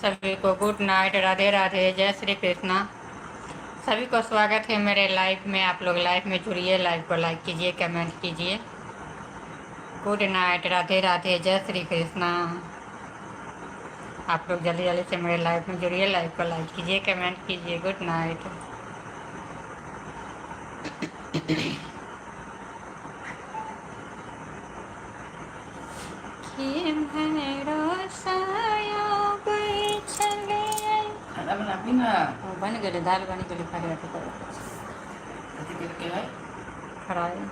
सभी को good night, Radhe Radhe, जय श्री कृष्णा। सभी को स्वागत है मेरे लाइव में। आप लोग लाइव में जुड़िए, लाइव को लाइक कीजिए, कमेंट कीजिए। गुड नाइट, राधे राधे, जय श्री कृष्णा। आप लोग जल्दी जल्दी से मेरे लाइव में जुड़िए, लाइव को लाइक कीजिए, कमेंट कीजिए। Good night. बन गए, दाल बन गई, खड़ा है।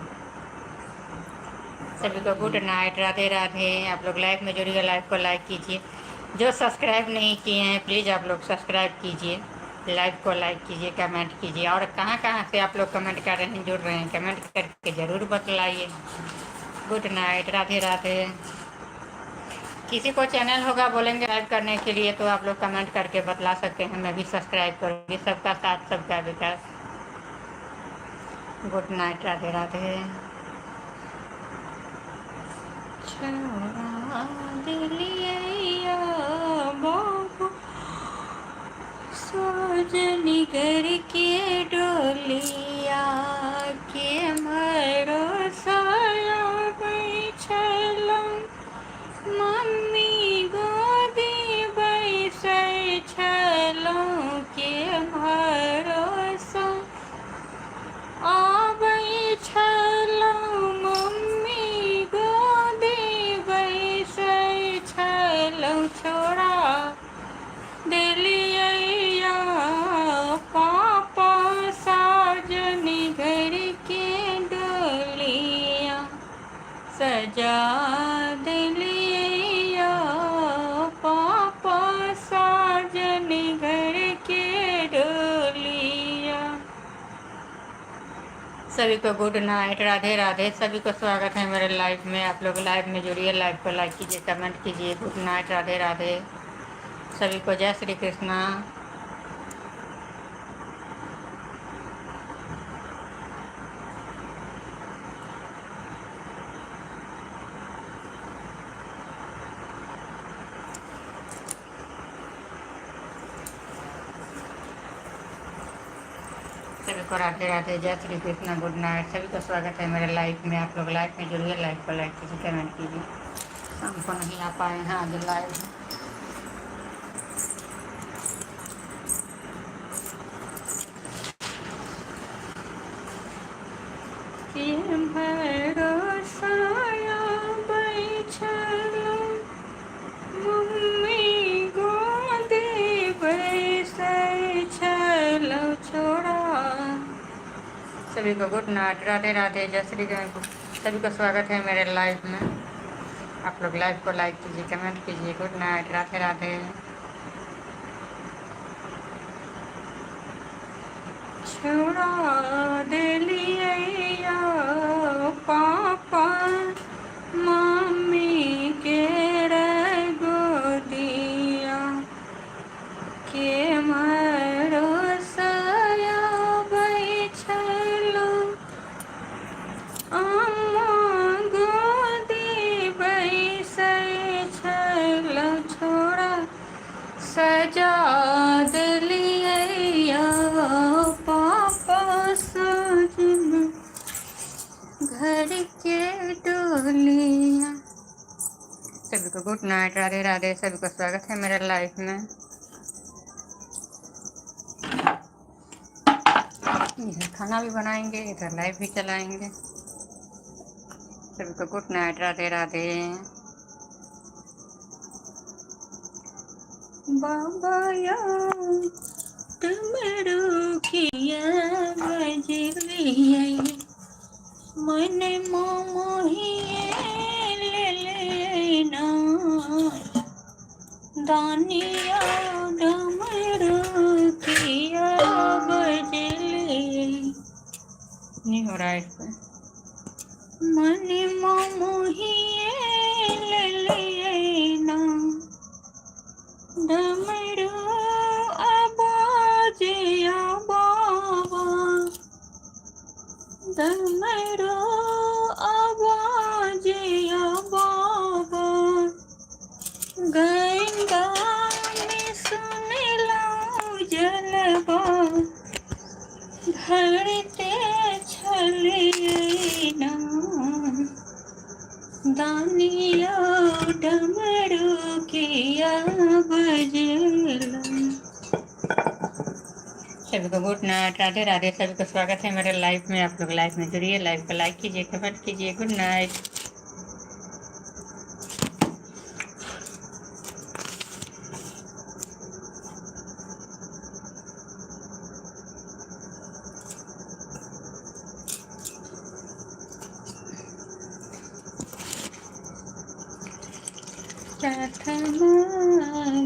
सभी को गुड नाइट, राधे राधे। आप लोग लाइव में जुड़िए, लाइव को लाइक कीजिए। जो सब्सक्राइब नहीं किए हैं प्लीज़ आप लोग सब्सक्राइब कीजिए, लाइव को लाइक कीजिए, कमेंट कीजिए। और कहाँ कहाँ से आप लोग कमेंट कर रहे हैं, जुड़ रहे हैं, कमेंट करके ज़रूर बतलाइए। Good night, Radhe Radhe. किसी को चैनल होगा बोलेंगे लाइव करने के लिए तो आप लोग कमेंट करके बतला सकते हैं, मैं भी सब्सक्राइब करूँगी। सबका साथ, सबका विकास। Good night, Radhe Radhe. सोजनी करके डोलिया के मरो साया बैठलो, मम्मी गोदी बैसे छलो के मरो सा आबै छलो, मम्मी गोदी बैसे छलो। छोड़ा दिलिया पापा साजनी घर के डोलिया, सजा दिलिया पापा साजनी घर के डोलिया। सभी को गुड नाइट, राधे राधे। सभी को स्वागत है मेरे लाइव में। आप लोग लाइव में जुड़िए, लाइव को लाइक कीजिए, कमेंट कीजिए। Good night, Radhe Radhe. सभी को जय श्री कृष्णा। सभी को राधे राधे, जय श्री कृष्णा, गुड नाइट। सभी को स्वागत है मेरे लाइव में। आप लोग लाइव में जुड़िए, लाइव को लाइक कीजिए, कमेंट कीजिए। हमको नहीं आ पाए हैं आज लाइव। भरोसाया बैठलो, मम्मी गोदी बैसे छलो। छोड़ा सभी को गुड नाइट, राधे राधे, जय श्री कृष्ण। सभी को स्वागत है मेरे लाइव में। आप लोग लाइव को लाइक कीजिए, कमेंट कीजिए। Good night, Radhe Radhe. छोड़ा दिलिया पापा मम्मी के गोदिया के मरो साया बैठलो, अम्मा गोदी बैसे छलो। छोड़ा सजा दिलिया पापा सजना घर के डोलिया। सभी को गुड नाइट, राधे राधे। सभी को स्वागत है मेरे लाइफ में। इधर खाना भी बनाएंगे, इधर लाइव भी चलाएंगे। सभी को गुड नाइट, राधे राधे। बाबा या तुमरो किया बजलिए, मन मोहिए ले लेना, दानिया डमरू किया बजलिए। नहीं हो रहा है इसमें। मन मोहिए ले लेना, डमरू आबाजिया बाबा, डमरू आबाजिया बाबा, गंगा में धरते छलिए दानिया डमरू किया बजेला। सभी को गुड नाइट, राधे राधे। सभी को स्वागत है मेरे लाइव में। आप लोग लाइव में जुड़िए, लाइव को लाइक कीजिए, कमेंट कीजिए। Good night.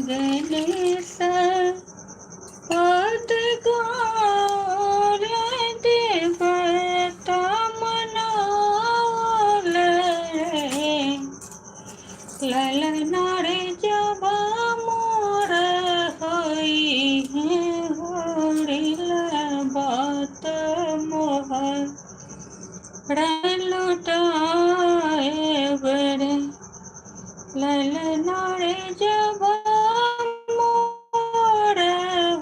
गणेश पद गौर देवता मनोल ललना रे जब मोर होई है होरिला बात मोह लुटाए बड़े ललना रे जब मोर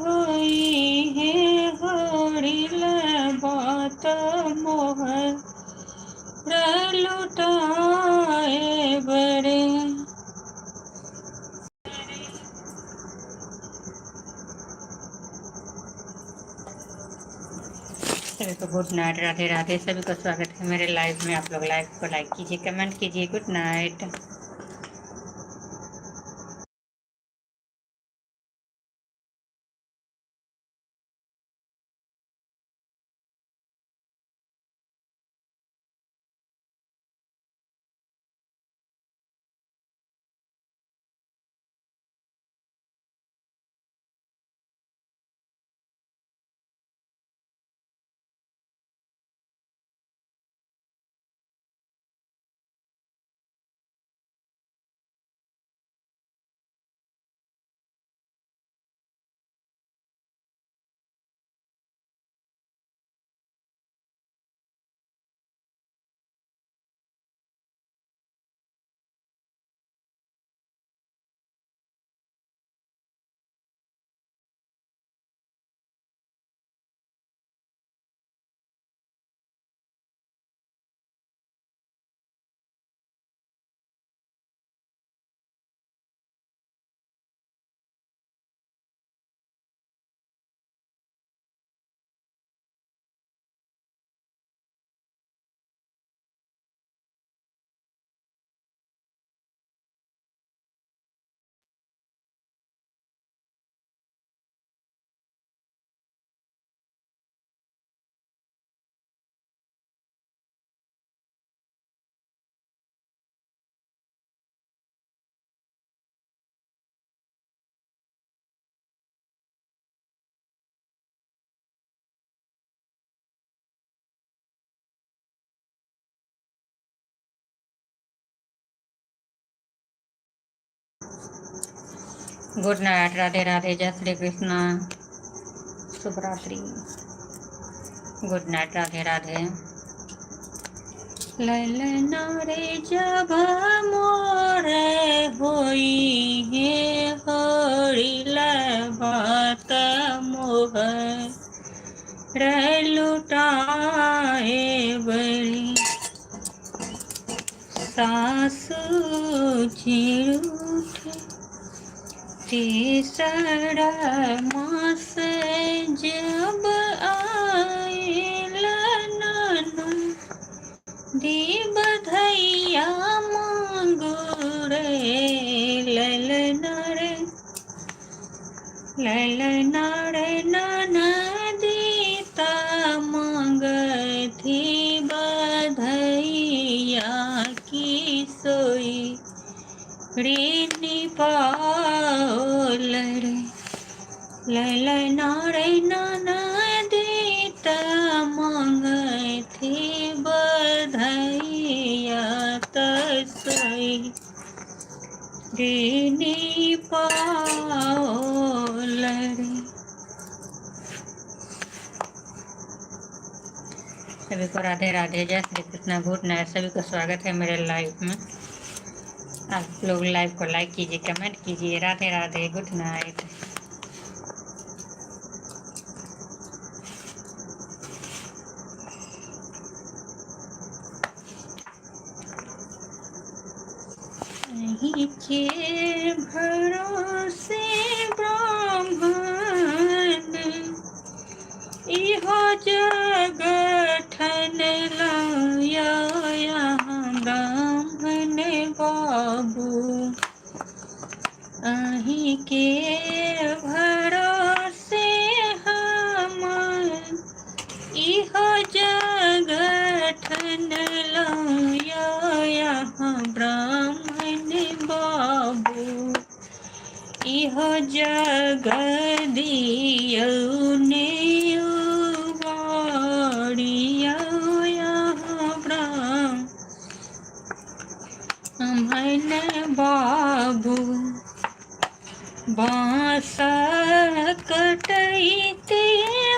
होई है होरिला बात मोह लुटाए बड़े। सभी को गुड नाइट, राधे राधे। सभी को स्वागत है मेरे लाइव में। आप लोग लाइव को लाइक कीजिए, कमेंट कीजिए। Good night. Good night, Radhe Radhe. जय श्री कृष्णा, शुभ रात्रि। Good night, Radhe Radhe. ललना रे जब मोरे होई हे होरिला बात मोह लुटाए बड़ी सासु चिरूठे तीसरा मास जब आइल नाना दी बधैया मांगू रे ललना रे नाना दीता मांग थी बधैया की सोई ऋणी पाओल रे ललना रे नाना दीता मांग थी बधैया तसोई ऋणी पाओल रे। सभी को राधे राधे, जय श्री कृष्णा, गुड नाइट। सभी को स्वागत है मेरे लाइव में। आप लोग लाइव को लाइक कीजिए, कमेंट कीजिए। Radhe Radhe, good night. आही के भरोसे ब्राह्मण इहो जग ठनलाया यहाँ ब्राह्मण बाबू आही के भरोसे हम इहो जग ठनलाया यहाँ ब्राह्मण बाबू इहो जग दियौ ने उबाड़िया यहाँ ब्राह्मण बाबू बाँस कटैते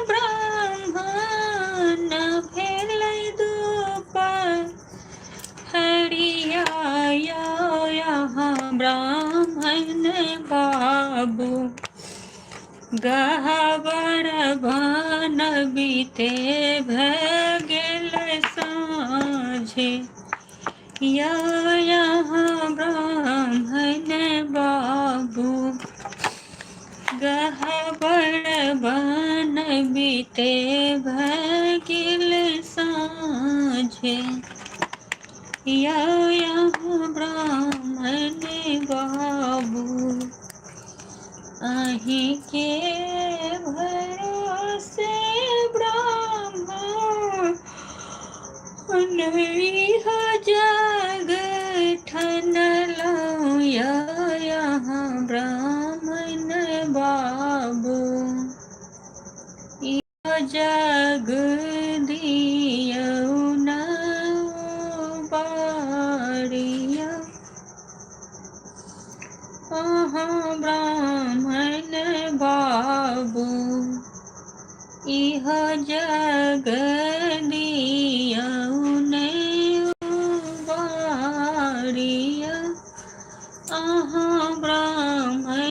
ब्राह्मण भेलै दुपहरिया यहाँ ब्राह्मण बाबू गहबर बन बीते भऽ गेल साँझे यहाँ ब्राह्मण बाबू गहबर बन बीते भऽ गेल साँझे यहाँ ब्राह्मण बाबू आही के भरोसे ब्राह्मण इहो जग ठनलाया यहाँ ब्राह्मण बाबू इहो जग दियौ न उबाड़िया यहाँ ब्राह्मण बाबू इहो जग दियौ ने उबाड़िया यहाँ ब्राह्मण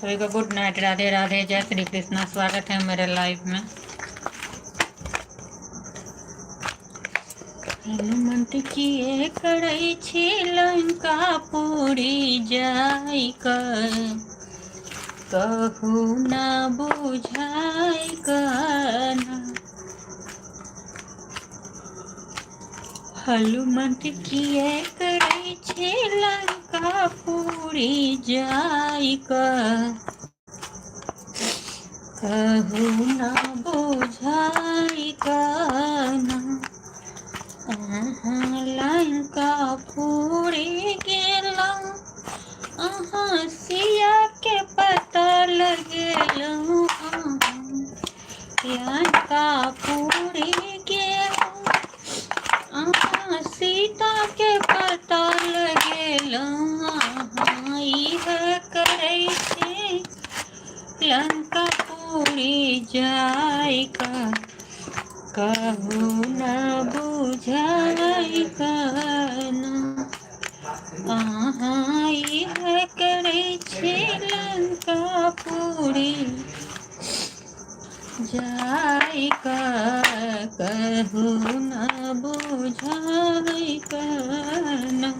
सभी को गुड नाइट, राधे राधे, जय श्री कृष्णा। स्वागत है मेरे लाइव में। हनुमंत किए करै छी लंका पूरी जाय कर, कहू ना बुझाय कना। हनुमंत किए करै छी लंका पूरी जाय कर, कहू ना बुझाय कना। लंका पूरी गेला, सिया के पता लगेलू। लंका पूरी गेला, सीता के पता लगेलू। इह करै छी लंका पूरी जाय कर, कहू ना बुझाय कना। इह करै छी लंका पूरी जाय कर, कहू ना बुझाय कना।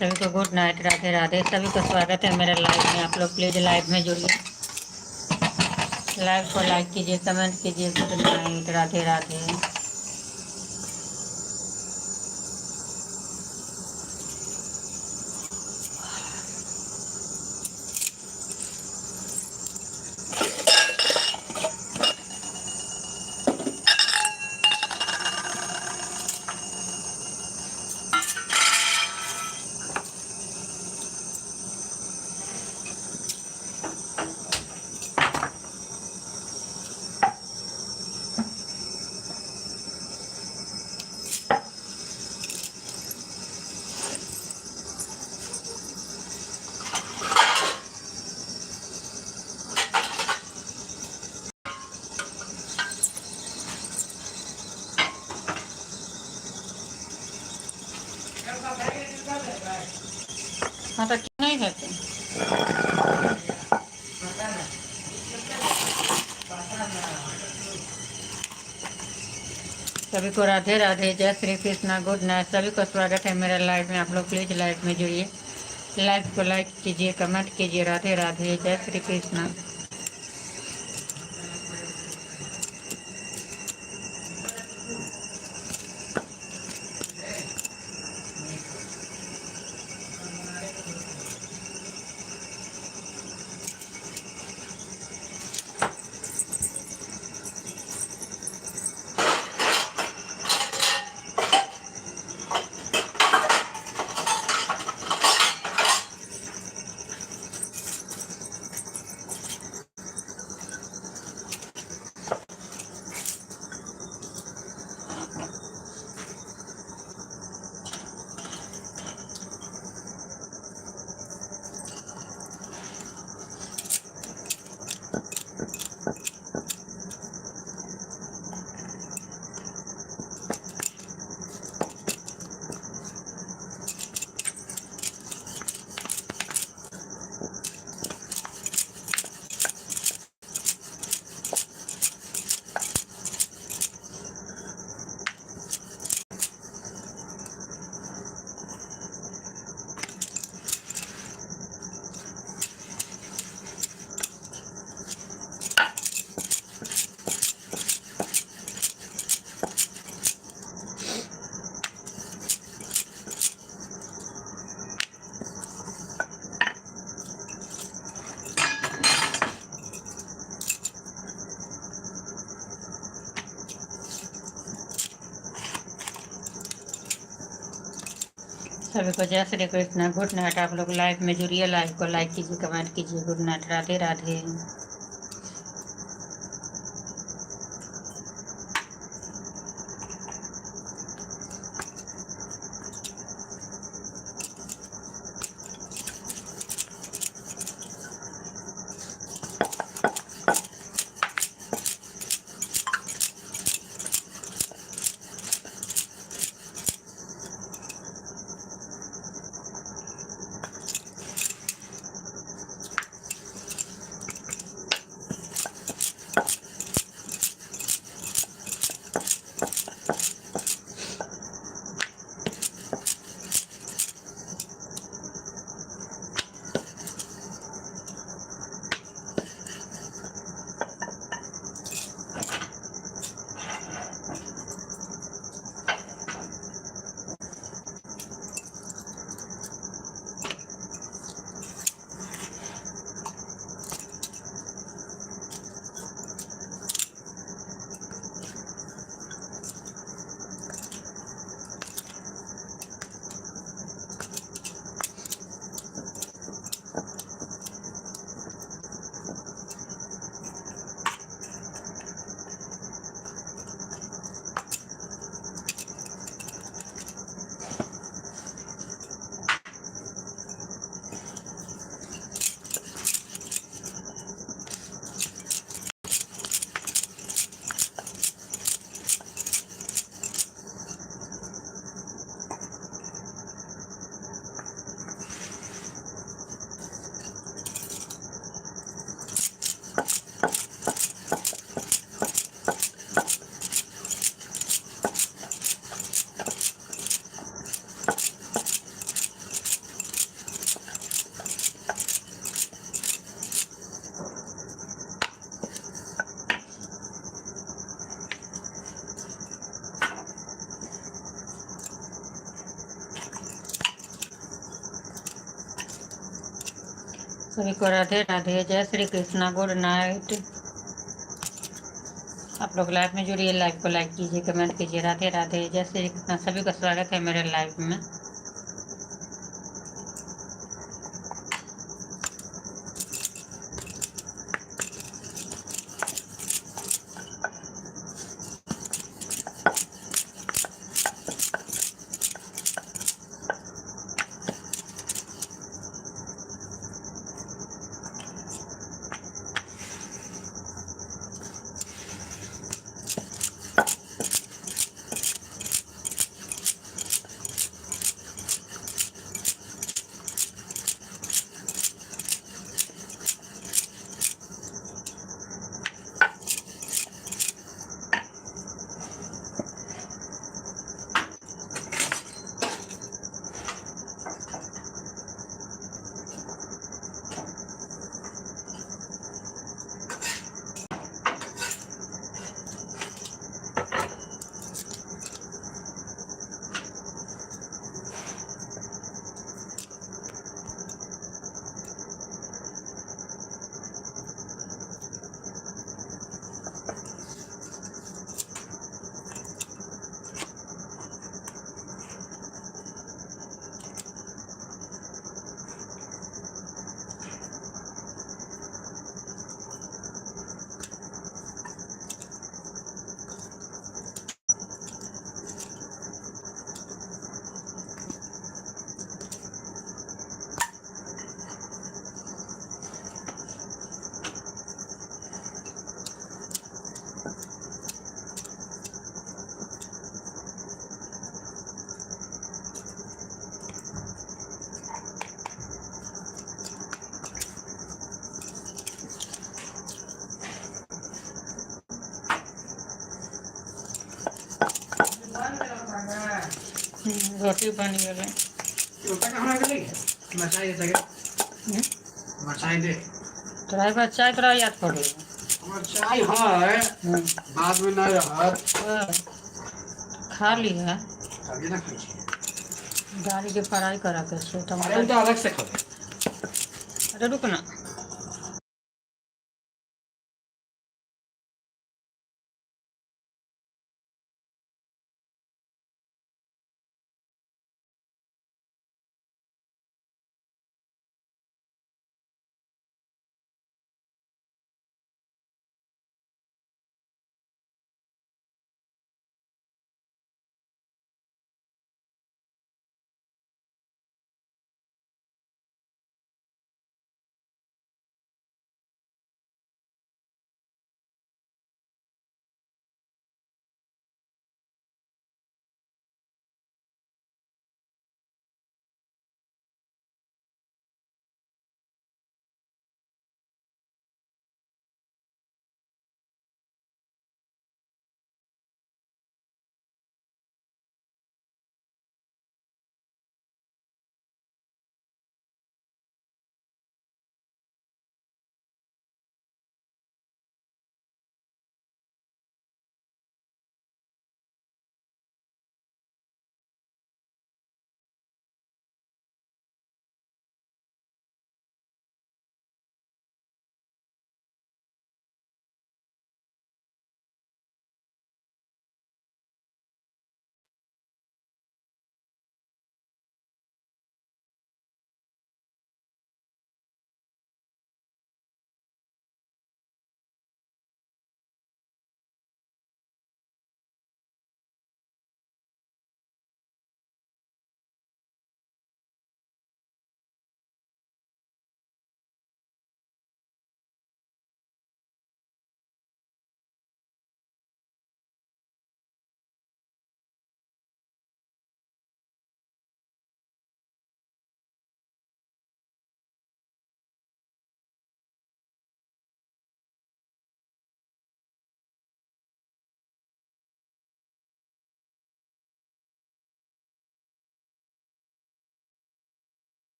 सभी को गुड नाइट, राधे राधे। सभी को स्वागत है मेरे लाइव में। आप लोग प्लीज लाइव में जुड़िए, लाइव को लाइक कीजिए, कमेंट कीजिए। Good night, Radhe Radhe. हाँ तो क्यों नहीं देते? सभी को राधे राधे, जय श्री कृष्णा, गुड नाइट। सभी को स्वागत है मेरे लाइव में। आप लोग प्लीज लाइव में जुड़िए, लाइव को लाइक कीजिए, कमेंट कीजिए। राधे राधे, जय श्री कृष्णा। सभी को जय श्री कृष्ण, गुड नाइट। आप लोग लाइव में जुड़िए, लाइव को लाइक कीजिए, कमेंट कीजिए। Good night, Radhe Radhe. सभी को राधे राधे, जय श्री कृष्णा, गुड नाइट। आप लोग लाइव में जुड़िए, लाइव को लाइक कीजिए, कमेंट कीजिए। राधे राधे, जय श्री कृष्णा। सभी का स्वागत है मेरे लाइव में। रोटी बन गए। रोटा कहाँ रख गई? मचाई दे सके। मचाई दे। तोरा एक बार चाय तोरा याद पड़ गया। मचाई है। बाद में नहीं रहा। खा लिया। तभी ना खाई। गाड़ी के फ्राई करा के से अरे टमाटर। उनका अलग से खाओ। अरे रुक ना।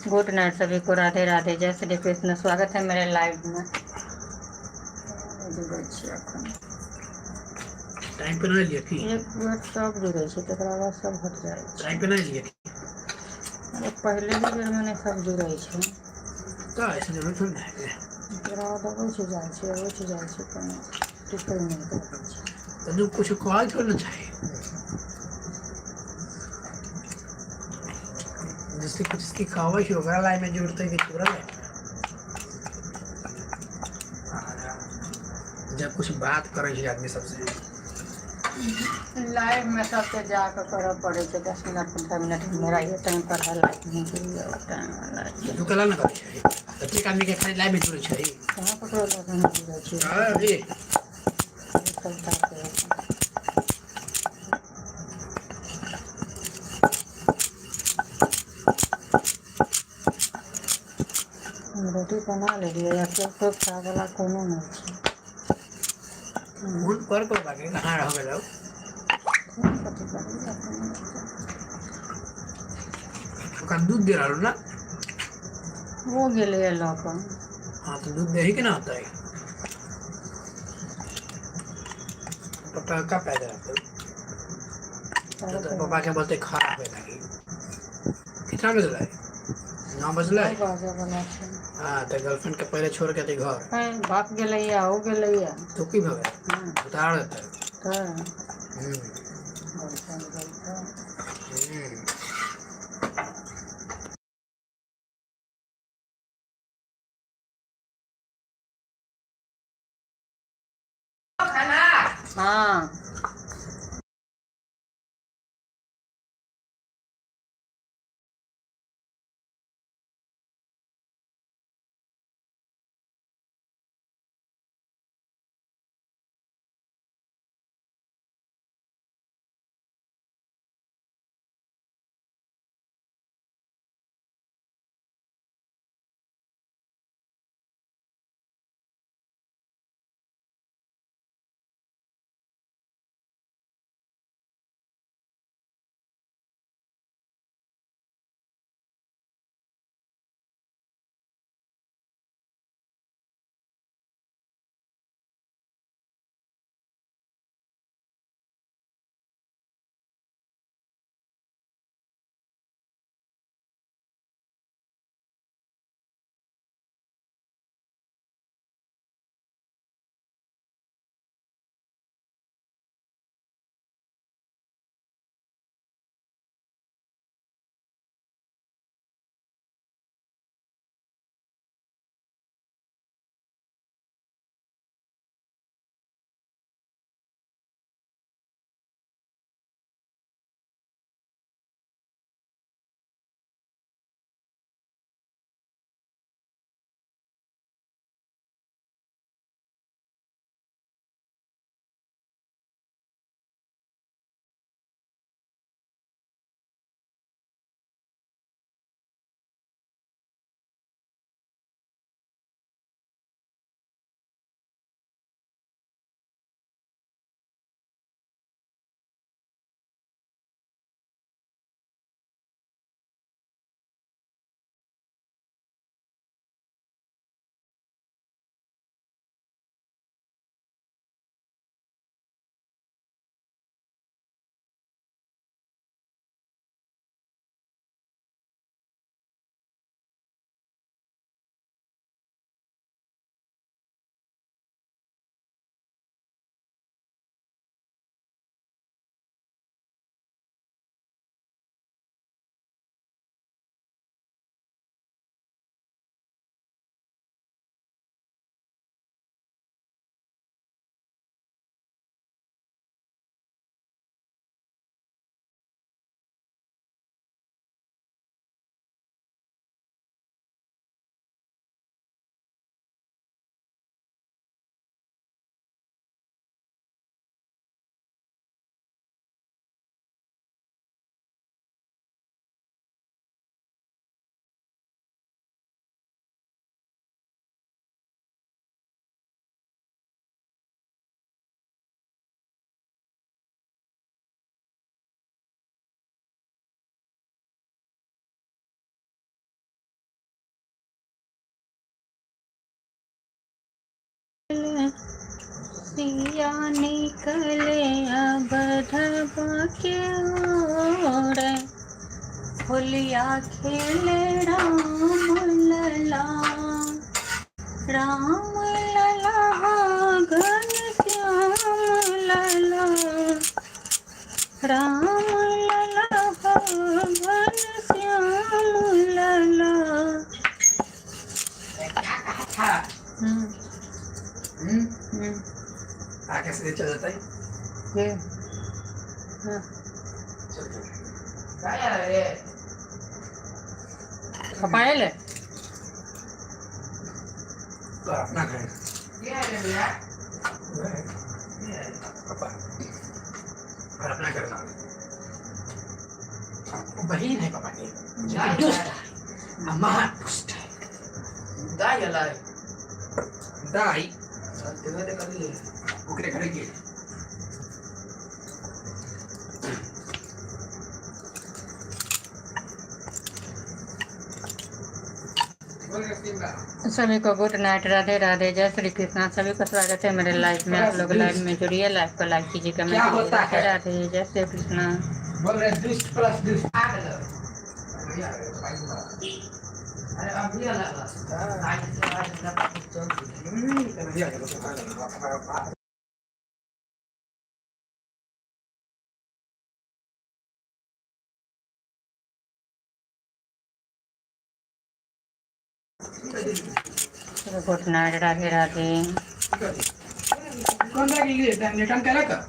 गुड नाइट सभी को, राधे राधे, जय श्री कृष्ण। स्वागत है मेरे लाइव में। जुड़ै छी एखन टाइम पे नहीं लिया कि एक बेर सब जुड़ै छै तकरा बाद सब हट जाइ छै। टाइम पे नहीं लिया अरे पहले ही बेर में सब जुड़ै छै, तो ऐसे जरूरत थोड़ी ना है। तकरा बाद अबै छै कोनो टिकै नहीं करै छै। तो जो कुछ कॉल थोड़ी ना चाहिए, जिसकी ख्वाहिश होगा लाइव में जुड़ते कि पूरा लाइव में। जब कुछ बात करे छै आदमी सबसे, लाइव में सबके जाकर करऽ पड़े छै, 10 मिनट 15 मिनट मेरा ये टाइम पर है लाइव में जुड़िए टाइम वाला छै। तू कला ना करे छै, प्रत्येक आदमी के खाली लाइव में जुड़े छै। कहाँ पकड़ो लाइव में जुड़ै छै, हां जी चलता है। रोटी बना लेलिए या तो खाए वाला कोनो नहीं छै। फोन पर को बाकी कहां रह गेलो, फोन कथी करिए अपन। ओकरा दूध दे रहलो ना। वो गेलै लऽ कऽ। हाँ तो दूध दही के ना होता है। पापा का पैदा रहता तो पापा के बोलते खराब है लगी। कितना बजला है? 9 बजला है। बाजे वाला छै। हाँ तो गर्लफ्रेंड के पहले छोड़ के ती घर भाग गेलैया हो गेलैया तो की भगे उतार देता है। तऽ हम्म हाँ पिया निकले अब ढबा के ओर, होलिया खेले राम लला, राम लला घन श्याम लला, राम लला घन श्याम लला। क्या कहा था? हम्म हम्म? आगे से चल जाता है। ये हाँ क्या यार ये? पायल है। तो अपना घर। क्या है भैया? पापा और अपना घर ना। बहन है पापा की। दुष्ट है। अम्मा दुष्ट है। दाई अलाय। दाई। तेरे ने कर लिए। उकरे घर के। सभी को गुड नाइट, राधे राधे, जय श्री कृष्णा। सभी को स्वागत है मेरे लाइव में। आप लोग लाइव में जुड़िए, लाइव को लाइक कीजिए, कमेंट कीजिए। राधे राधे, जय श्री कृष्णा। बोल रहे दुष्ट प्लस दुष्ट। अरे अभी अलग। Good night, Radhe Radhe. कौन सा रिटर्न करा?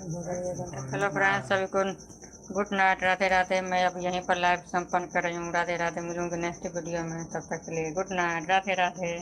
हेलो फ्रेंड्स, सभी को गुड नाइट, राधे राधे। मैं अब यहीं पर लाइव संपन्न कर रही हूँ। राधे राधे, मिलूंगी नेक्स्ट वीडियो में। तब तक के लिए गुड नाइट, राधे राधे।